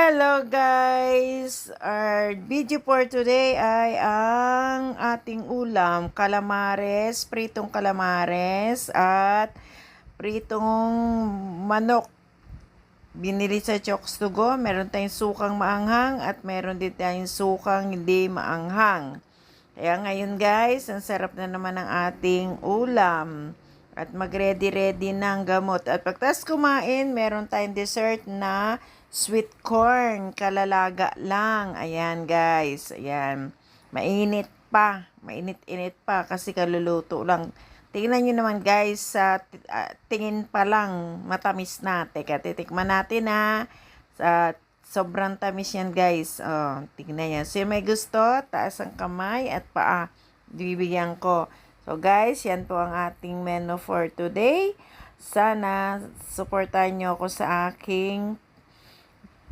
Hello guys! Our video for today ay ang ating ulam, calamares, pritong calamares at pritong manok. Binili sa Chokes to Go, meron tayong sukang maanghang at meron din tayong sukang hindi maanghang. Kaya ngayon guys, ang sarap na naman ng ating ulam. At mag-ready-ready ng gamot. At pagtas kumain, meron tayong dessert na sweet corn. Kalalaga lang. Ayan guys. Ayan. Mainit pa. Mainit-init pa kasi kaluluto lang. Tingnan nyo naman guys, sa tingin pa lang matamis na. Teka, titikman natin ha. Sa sobrang tamis yan guys. Oh, tingnan yan. So may gusto, taas ang kamay at paa. Bibigyan ko. So guys, yan po ang ating menu for today. Sana supportahan nyo ako sa aking